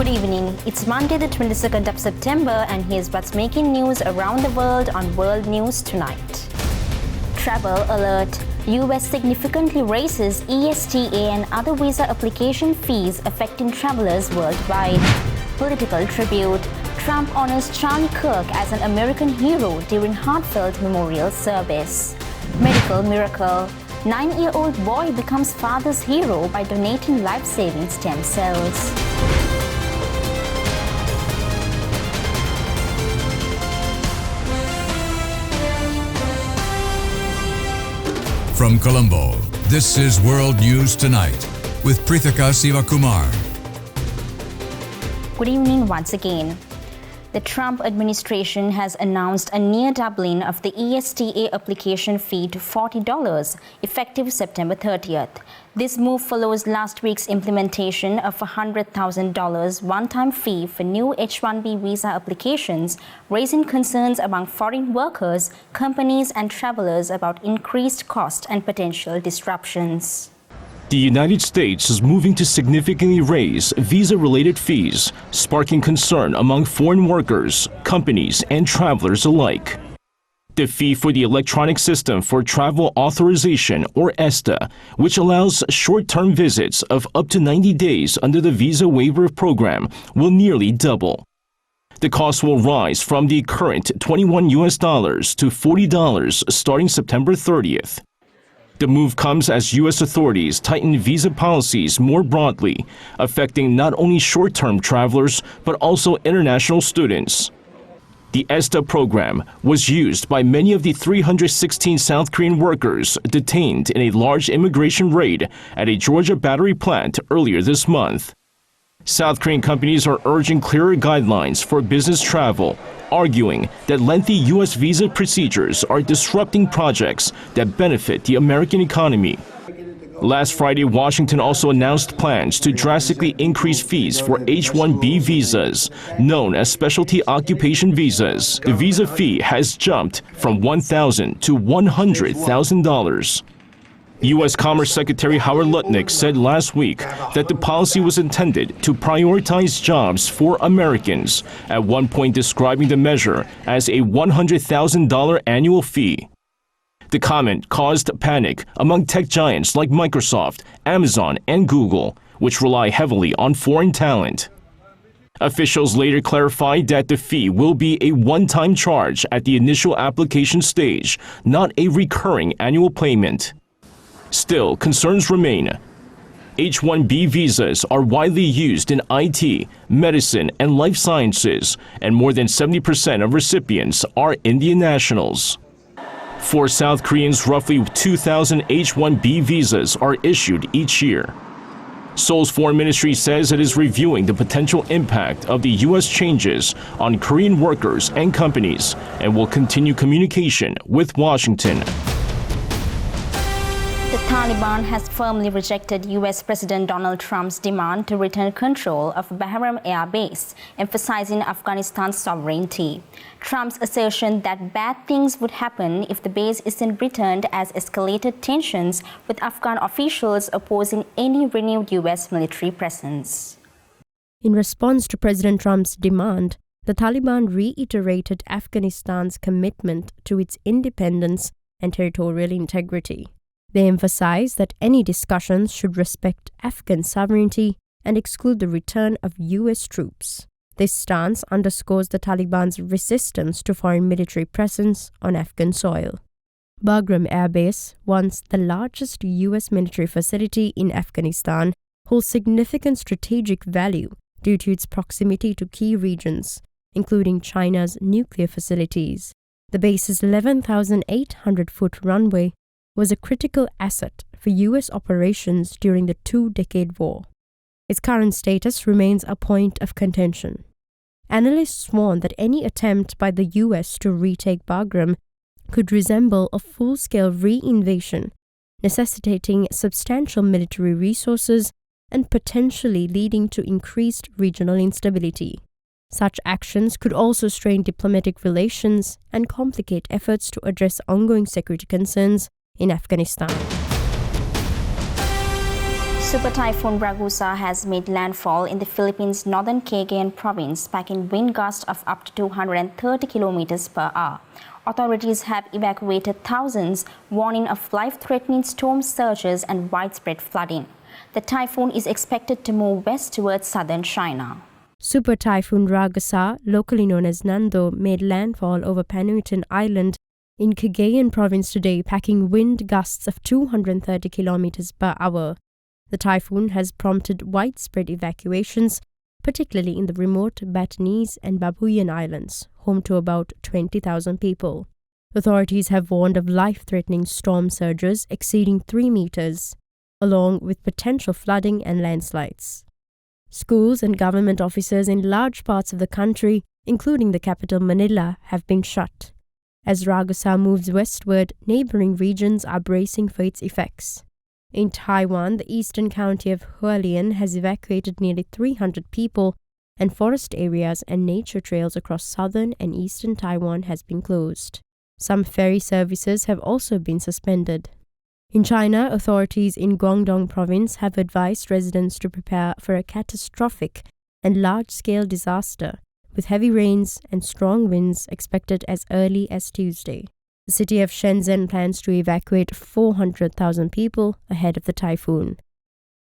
Good evening. It's Monday, the 22nd of September, and here's what's making news around the world on World News Tonight. Travel alert. US significantly raises ESTA and other visa application fees affecting travelers worldwide. Political tribute. Trump honors Charlie Kirk as an American hero during heartfelt memorial service. Medical miracle. 9-year-old boy becomes father's hero by donating life-saving stem cells. From Colombo, this is World News Tonight with Prithika Sivakumar. Good evening once again. The Trump administration has announced a near doubling of the ESTA application fee to $40, effective September 30th. This move follows last week's implementation of a $100,000 one-time fee for new H-1B visa applications, raising concerns among foreign workers, companies, and travelers about increased cost and potential disruptions. The United States is moving to significantly raise visa-related fees, sparking concern among foreign workers, companies, and travelers alike. The fee for the Electronic System for Travel Authorization, or ESTA, which allows short-term visits of up to 90 days under the Visa Waiver Program, will nearly double. The cost will rise from the current $21 to $40 starting September 30th. The move comes as U.S. authorities tighten visa policies more broadly, affecting not only short-term travelers but also international students. The ESTA program was used by many of the 316 South Korean workers detained in a large immigration raid at a Georgia battery plant earlier this month. South Korean companies are urging clearer guidelines for business travel, arguing that lengthy U.S. visa procedures are disrupting projects that benefit the American economy. Last Friday, Washington also announced plans to drastically increase fees for H-1B visas, known as specialty occupation visas. The visa fee has jumped from $1,000 to $100,000. U.S. Commerce Secretary Howard Lutnick said last week that the policy was intended to prioritize jobs for Americans, at one point describing the measure as a $100,000 annual fee. The comment caused panic among tech giants like Microsoft, Amazon, and Google, which rely heavily on foreign talent. Officials later clarified that the fee will be a one-time charge at the initial application stage, not a recurring annual payment. Still, concerns remain. H-1B visas are widely used in IT, medicine, and life sciences, and more than 70% of recipients are Indian nationals. For South Koreans, roughly 2,000 H-1B visas are issued each year. Seoul's foreign ministry says it is reviewing the potential impact of the U.S. changes on Korean workers and companies and will continue communication with Washington. The Taliban has firmly rejected U.S. President Donald Trump's demand to return control of Bahram Air Base, emphasizing Afghanistan's sovereignty. Trump's assertion that bad things would happen if the base isn't returned has escalated tensions, with Afghan officials opposing any renewed U.S. military presence. In response to President Trump's demand, the Taliban reiterated Afghanistan's commitment to its independence and territorial integrity. They emphasized that any discussions should respect Afghan sovereignty and exclude the return of U.S. troops. This stance underscores the Taliban's resistance to foreign military presence on Afghan soil. Bagram Air Base, once the largest U.S. military facility in Afghanistan, holds significant strategic value due to its proximity to key regions, including China's nuclear facilities. The base's 11,800-foot runway was a critical asset for U.S. operations during the two-decade war. Its current status remains a point of contention. Analysts warn that any attempt by the U.S. to retake Bagram could resemble a full-scale reinvasion, necessitating substantial military resources and potentially leading to increased regional instability. Such actions could also strain diplomatic relations and complicate efforts to address ongoing security concerns in Afghanistan. Super Typhoon Ragusa has made landfall in the Philippines' northern Cagayan province, packing wind gusts of up to 230 kilometers per hour. Authorities have evacuated thousands, warning of life-threatening storm surges and widespread flooding. The typhoon is expected to move west towards southern China. Super Typhoon Ragusa, locally known as Nando, made landfall over Panuitan Island in Cagayan province today, packing wind gusts of 230 kilometers per hour. The typhoon has prompted widespread evacuations, particularly in the remote Batanes and Babuyan Islands, home to about 20,000 people. Authorities have warned of life-threatening storm surges exceeding 3 meters, along with potential flooding and landslides. Schools and government offices in large parts of the country, including the capital Manila, have been shut. As Ragusa moves westward, neighboring regions are bracing for its effects. In Taiwan, the eastern county of Hualien has evacuated nearly 300 people, and forest areas and nature trails across southern and eastern Taiwan has been closed. Some ferry services have also been suspended. In China, authorities in Guangdong province have advised residents to prepare for a catastrophic and large-scale disaster, with heavy rains and strong winds expected as early as Tuesday. The city of Shenzhen plans to evacuate 400,000 people ahead of the typhoon.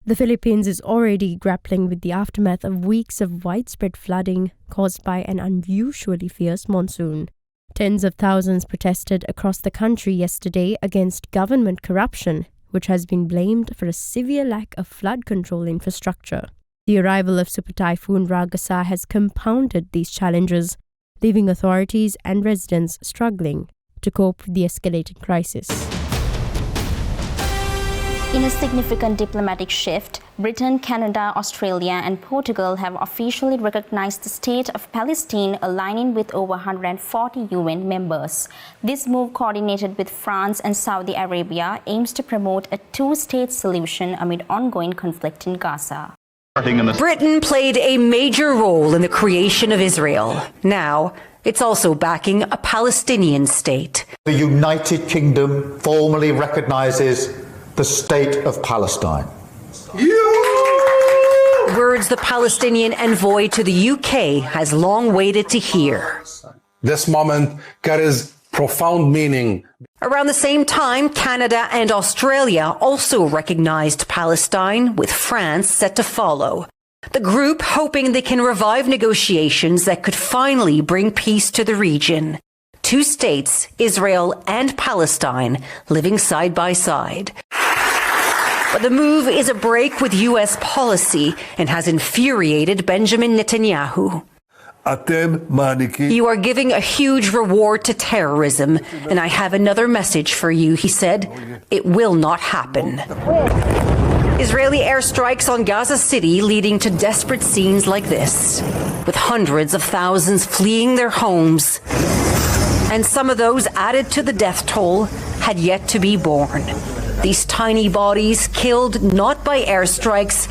The Philippines is already grappling with the aftermath of weeks of widespread flooding caused by an unusually fierce monsoon. Tens of thousands protested across the country yesterday against government corruption, which has been blamed for a severe lack of flood control infrastructure. The arrival of Super Typhoon Ragusa has compounded these challenges, leaving authorities and residents struggling to cope with the escalating crisis. In a significant diplomatic shift, Britain, Canada, Australia and Portugal have officially recognized the state of Palestine, aligning with over 140 UN members. This move, coordinated with France and Saudi Arabia, aims to promote a two-state solution amid ongoing conflict in Gaza. Britain played a major role in the creation of Israel. Now, it's also backing a Palestinian state. The United Kingdom formally recognizes the state of Palestine. Words the Palestinian envoy to the UK has long waited to hear. This moment carries profound meaning. Around the same time, Canada and Australia also recognized Palestine, with France set to follow. The group hoping they can revive negotiations that could finally bring peace to the region. Two states, Israel and Palestine, living side by side. But the move is a break with U.S. policy and has infuriated Benjamin Netanyahu. You are giving a huge reward to terrorism, and I have another message for you, he said. It will not happen. Israeli airstrikes on Gaza City leading to desperate scenes like this, with hundreds of thousands fleeing their homes. And some of those added to the death toll had yet to be born. These tiny bodies killed not by airstrikes,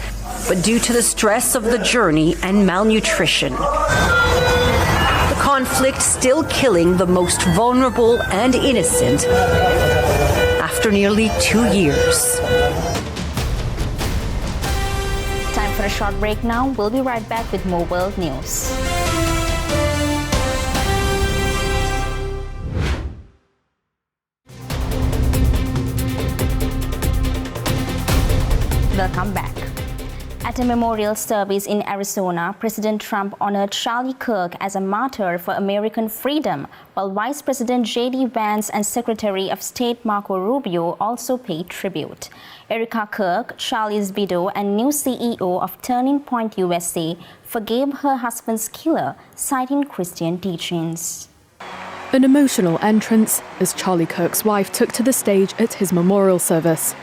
but due to the stress of the journey and malnutrition. The conflict still killing the most vulnerable and innocent after nearly 2 years. Time for a short break now. We'll be right back with more world news. Welcome back. At a memorial service in Arizona, President Trump honored Charlie Kirk as a martyr for American freedom, while Vice President J.D. Vance and Secretary of State Marco Rubio also paid tribute. Erica Kirk, Charlie's widow and new CEO of Turning Point USA, forgave her husband's killer, citing Christian teachings. An emotional entrance as Charlie Kirk's wife took to the stage at his memorial service.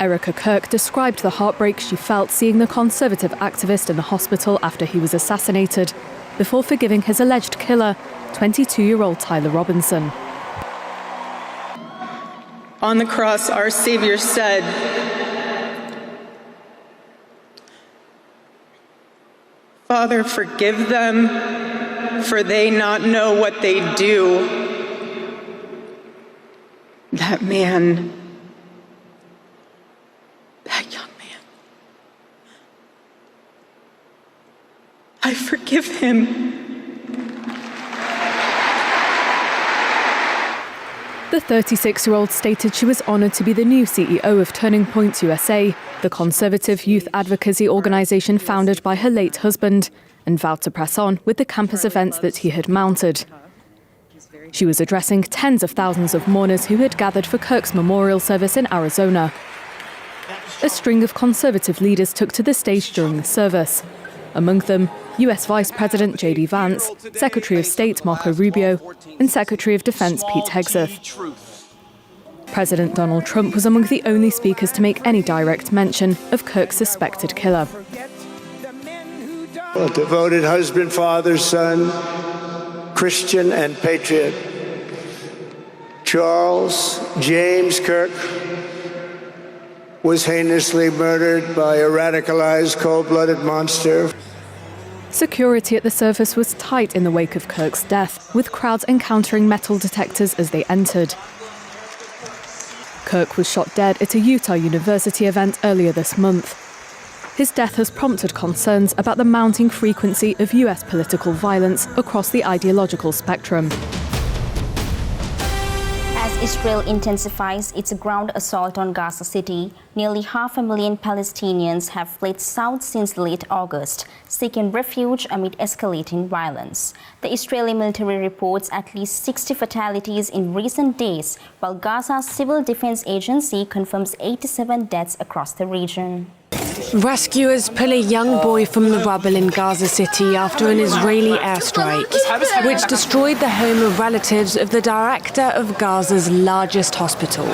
Erica Kirk described the heartbreak she felt seeing the conservative activist in the hospital after he was assassinated, before forgiving his alleged killer, 22-year-old Tyler Robinson. On the cross, our Savior said, "Father, forgive them, for they not know what they do." That man forgive him. The 36-year-old stated she was honoured to be the new CEO of Turning Point USA, the conservative youth advocacy organisation founded by her late husband, and vowed to press on with the campus events that he had mounted. She was addressing tens of thousands of mourners who had gathered for Kirk's memorial service in Arizona. A string of conservative leaders took to the stage during the service. Among them, US Vice President J.D. Vance, Secretary of State Marco Rubio, and Secretary of Defense Pete Hegseth. President Donald Trump was among the only speakers to make any direct mention of Kirk's suspected killer. A devoted husband, father, son, Christian and patriot, Charles James Kirk was heinously murdered by a radicalized, cold-blooded monster. Security at the service was tight in the wake of Kirk's death, with crowds encountering metal detectors as they entered. Kirk was shot dead at a Utah University event earlier this month. His death has prompted concerns about the mounting frequency of US political violence across the ideological spectrum. As Israel intensifies its ground assault on Gaza City, nearly 500,000 Palestinians have fled south since late August, seeking refuge amid escalating violence. The Israeli military reports at least 60 fatalities in recent days, while Gaza's Civil Defense Agency confirms 87 deaths across the region. Rescuers pull a young boy from the rubble in Gaza City after an Israeli airstrike, which destroyed the home of relatives of the director of Gaza's largest hospital.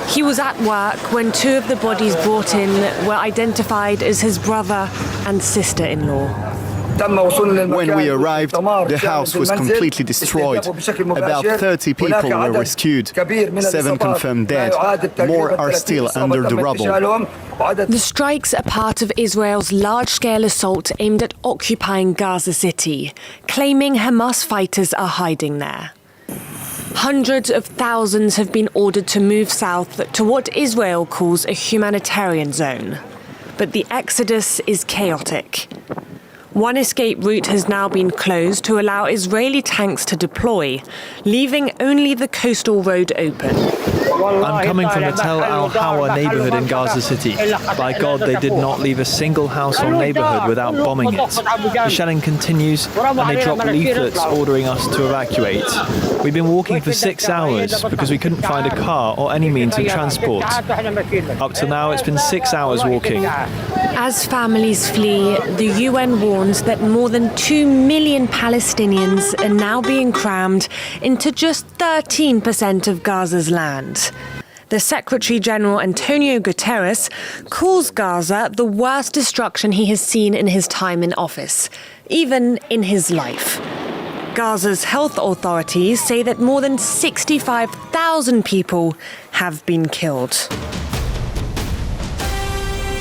He was at work when two of the bodies brought in were identified as his brother and sister-in-law. When we arrived, the house was completely destroyed. About 30 people were rescued. 7 confirmed dead. More are still under the rubble. The strikes are part of Israel's large-scale assault aimed at occupying Gaza City, claiming Hamas fighters are hiding there. Hundreds of thousands have been ordered to move south to what Israel calls a humanitarian zone. But the exodus is chaotic. One escape route has now been closed to allow Israeli tanks to deploy, leaving only the coastal road open. I'm coming from the Tel Al-Hawa neighborhood in Gaza City. By God, they did not leave a single house or neighborhood without bombing it. The shelling continues, and they drop leaflets ordering us to evacuate. We've been walking for 6 hours because we couldn't find a car or any means of transport. Up to now, it's been 6 hours walking. As families flee, the UN warns that more than 2 million Palestinians are now being crammed into just 13% of Gaza's land. The Secretary-General Antonio Guterres calls Gaza the worst destruction he has seen in his time in office, even in his life. Gaza's health authorities say that more than 65,000 people have been killed.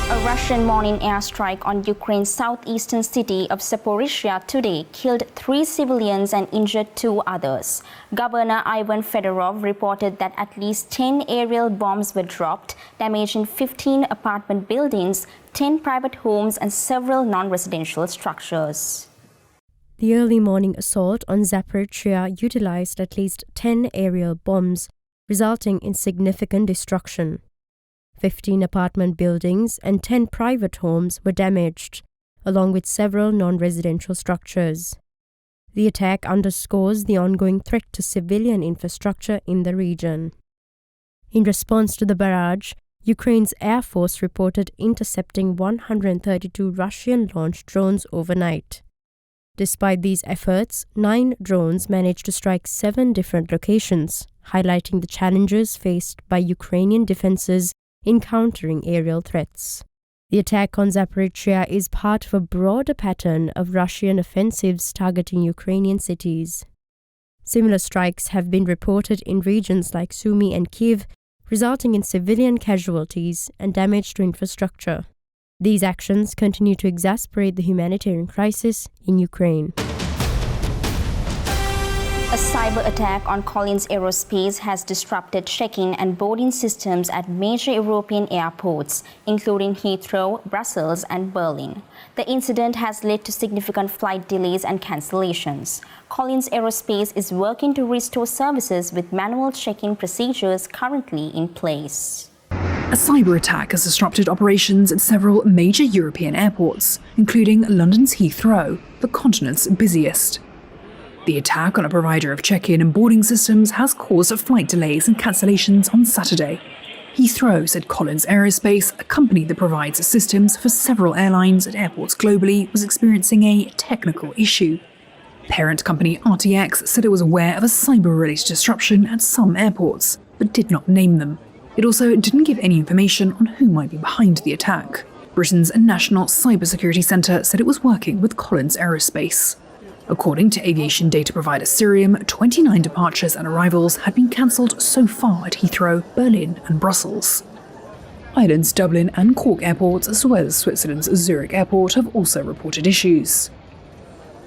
A Russian morning airstrike on Ukraine's southeastern city of Zaporizhzhia today killed 3 civilians and injured 2 others. Governor Ivan Fedorov reported that at least 10 aerial bombs were dropped, damaging 15 apartment buildings, 10 private homes and several non-residential structures. The early morning assault on Zaporizhzhia utilized at least 10 aerial bombs, resulting in significant destruction. 15 apartment buildings and 10 private homes were damaged, along with several non-residential structures. The attack underscores the ongoing threat to civilian infrastructure in the region. In response to the barrage, Ukraine's Air Force reported intercepting 132 Russian-launched drones overnight. Despite these efforts, 9 drones managed to strike 7 different locations, highlighting the challenges faced by Ukrainian defenses in countering aerial threats. The attack on Zaporizhzhia is part of a broader pattern of Russian offensives targeting Ukrainian cities. Similar strikes have been reported in regions like Sumy and Kyiv, resulting in civilian casualties and damage to infrastructure. These actions continue to exacerbate the humanitarian crisis in Ukraine. A cyber attack on Collins Aerospace has disrupted check-in and boarding systems at major European airports, including Heathrow, Brussels and Berlin. The incident has led to significant flight delays and cancellations. Collins Aerospace is working to restore services with manual check-in procedures currently in place. A cyber attack has disrupted operations at several major European airports, including London's Heathrow, the continent's busiest. The attack on a provider of check-in and boarding systems has caused flight delays and cancellations on Saturday. Heathrow said Collins Aerospace, a company that provides systems for several airlines at airports globally, was experiencing a technical issue. Parent company RTX said it was aware of a cyber-related disruption at some airports, but did not name them. It also didn't give any information on who might be behind the attack. Britain's National Cybersecurity Centre said it was working with Collins Aerospace. According to aviation data provider Cirium, 29 departures and arrivals had been cancelled so far at Heathrow, Berlin and Brussels. Ireland's Dublin and Cork airports, as well as Switzerland's Zurich airport, have also reported issues.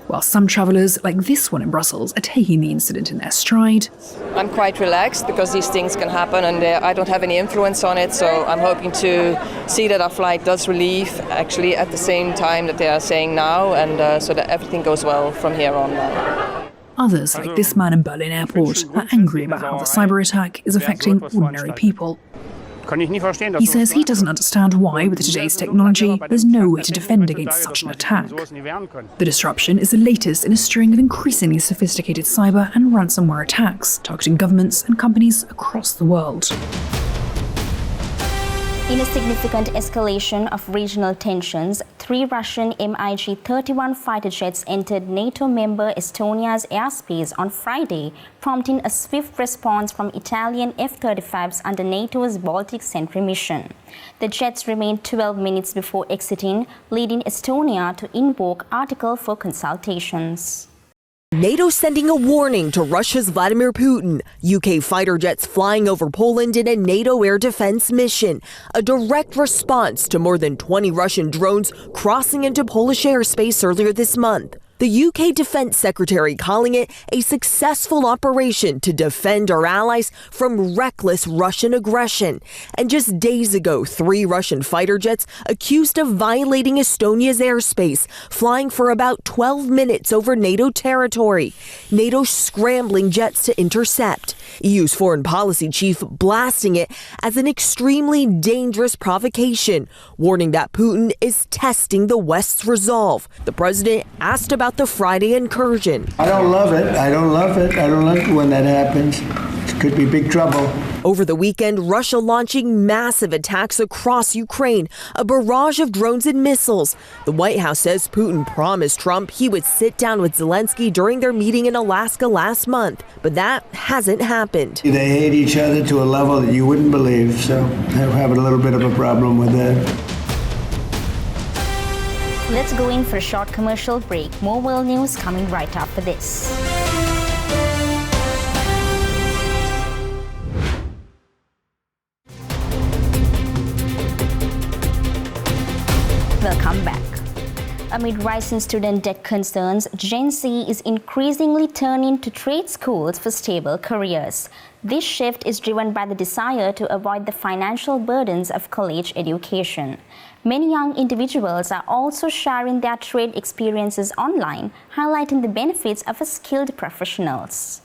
While some travellers, like this one in Brussels, are taking the incident in their stride. I'm quite relaxed because these things can happen and I don't have any influence on it, so I'm hoping to see that our flight does relieve actually at the same time that they are saying now, and so that everything goes well from here on now. Others, like this man in Berlin airport, are angry about how the cyber attack is affecting ordinary people. He says he doesn't understand why, with today's technology, there's no way to defend against such an attack. The disruption is the latest in a string of increasingly sophisticated cyber and ransomware attacks targeting governments and companies across the world. In a significant escalation of regional tensions, 3 Russian MiG-31 fighter jets entered NATO member Estonia's airspace on Friday, prompting a swift response from Italian F-35s under NATO's Baltic Sentry mission. The jets remained 12 minutes before exiting, leading Estonia to invoke Article for consultations. NATO sending a warning to Russia's Vladimir Putin. UK fighter jets flying over Poland in a NATO air defense mission. A direct response to more than 20 Russian drones crossing into Polish airspace earlier this month. The UK Defense Secretary calling it a successful operation to defend our allies from reckless Russian aggression. And just days ago, 3 Russian fighter jets accused of violating Estonia's airspace, flying for about 12 minutes over NATO territory. NATO scrambling jets to intercept. EU's foreign policy chief blasting it as an extremely dangerous provocation, warning that Putin is testing the West's resolve. The president asked about the Friday incursion. I don't love it. I don't love it when that happens. It could be big trouble. Over the weekend, Russia launching massive attacks across Ukraine, a barrage of drones and missiles. The White House says Putin promised Trump he would sit down with Zelensky during their meeting in Alaska last month, but that hasn't happened. They hate each other to a level that you wouldn't believe, so they're having a little bit of a problem with that. Let's go in for a short commercial break. More world news coming right after this. Welcome back. Amid rising student debt concerns, Gen Z is increasingly turning to trade schools for stable careers. This shift is driven by the desire to avoid the financial burdens of college education. Many young individuals are also sharing their trade experiences online, highlighting the benefits of skilled professionals.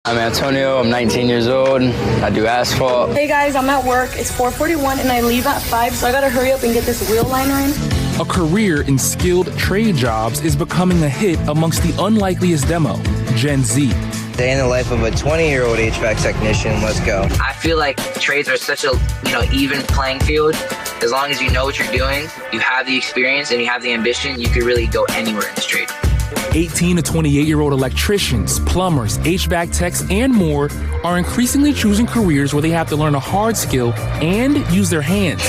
I'm Antonio, I'm 19 years old, I do asphalt. Hey guys, I'm at work, it's 4:41 and I leave at 5, so I gotta hurry up and get this wheel liner in. A career in skilled trade jobs is becoming a hit amongst the unlikeliest demo, Gen Z. Day in the life of a 20-year-old HVAC technician, let's go. I feel like trades are such a even playing field. As long as you know what you're doing, you have the experience and you have the ambition, you could really go anywhere in this trade. 18 to 28-year-old electricians, plumbers, HVAC techs, and more are increasingly choosing careers where they have to learn a hard skill and use their hands.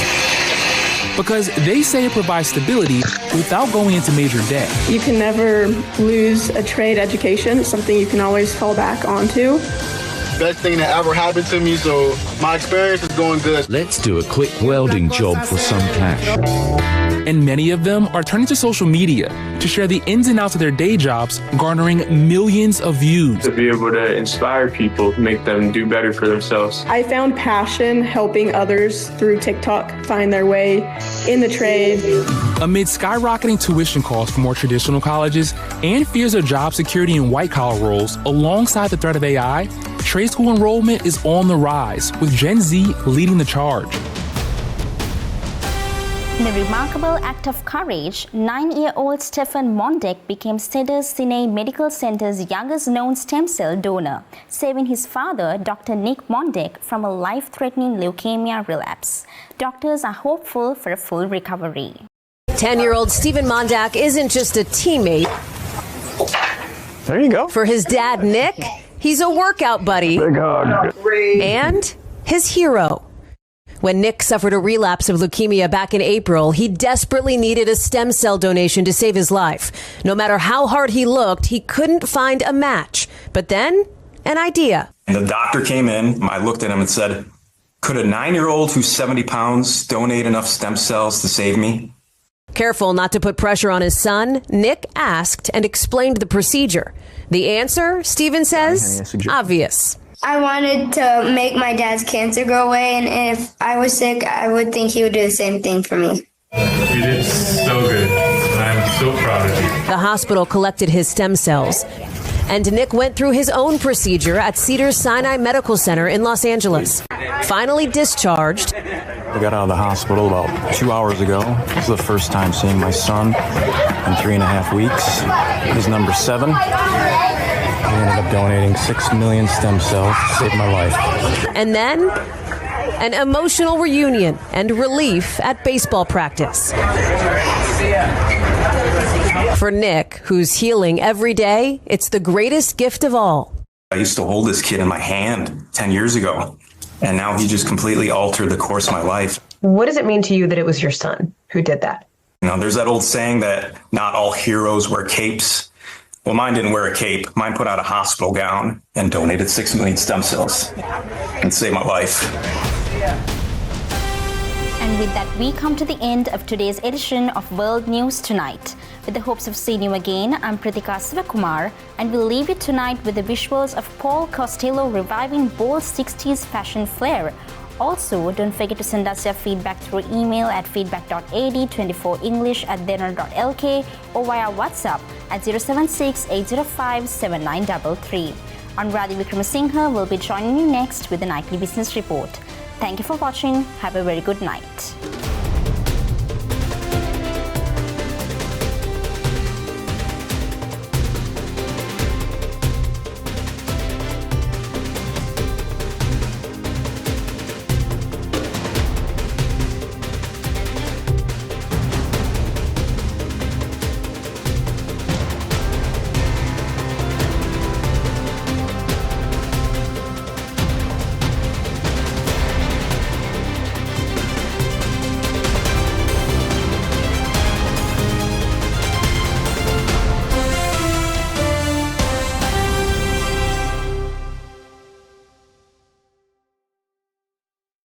Because they say it provides stability without going into major debt. You can never lose a trade education. It's something you can always fall back onto. best thing that ever happened to me, so my experience is going good. Let's do a quick welding job for some cash. And many of them are turning to social media to share the ins and outs of their day jobs, garnering millions of views. To be able to inspire people, make them do better for themselves. I found passion helping others through TikTok find their way in the trade. Amid skyrocketing tuition costs for more traditional colleges and fears of job security in white-collar roles, alongside the threat of AI, trade school enrollment is on the rise, with Gen Z leading the charge. In a remarkable act of courage, 9-year-old Stefan Mondek became Cedars-Sinai Medical Center's youngest-known stem cell donor, saving his father, Dr. Nick Mondek, from a life-threatening leukemia relapse. Doctors are hopeful for a full recovery. 10-year-old Stephen Mondak isn't just a teammate. There you go. For his dad, Nick, he's a workout buddy. Big hug. And his hero. When Nick suffered a relapse of leukemia back in April, he desperately needed a stem cell donation to save his life. No matter how hard he looked, he couldn't find a match. But then, an idea. And the doctor came in, I looked at him and said, could a 9-year-old who's 70 pounds donate enough stem cells to save me? Careful not to put pressure on his son, Nick asked and explained the procedure. The answer, Stephen says, obvious. I wanted to make my dad's cancer go away, and if I was sick, I would think he would do the same thing for me. You did so good. I'm so proud of you. The hospital collected his stem cells, and Nick went through his own procedure at Cedars-Sinai Medical Center in Los Angeles. Finally discharged. I got out of the hospital about 2 hours ago. This is the first time seeing my son in 3.5 weeks. He's number 7. I ended up donating 6 million stem cells to save my life. And then, an emotional reunion and relief at baseball practice. For Nick, who's healing every day, it's the greatest gift of all. I used to hold this kid in my hand 10 years ago, and now he just completely altered the course of my life. What does it mean to you that it was your son who did that? You know, there's that old saying that not all heroes wear capes. Well, mine didn't wear a cape. Mine put out a hospital gown and donated 6 million stem cells and saved my life. And with that, we come to the end of today's edition of World News Tonight. With the hopes of seeing you again, I'm Pritika Sivakumar, and we'll leave you tonight with the visuals of Paul Costello reviving bold 60s fashion flair. Also, don't forget to send us your feedback through email at feedback.ad24english@derana.lk or via WhatsApp at 076-805-7933. Anuradhi Vikramasinghe will be joining you next with the Nightly Business Report. Thank you for watching. Have a very good night.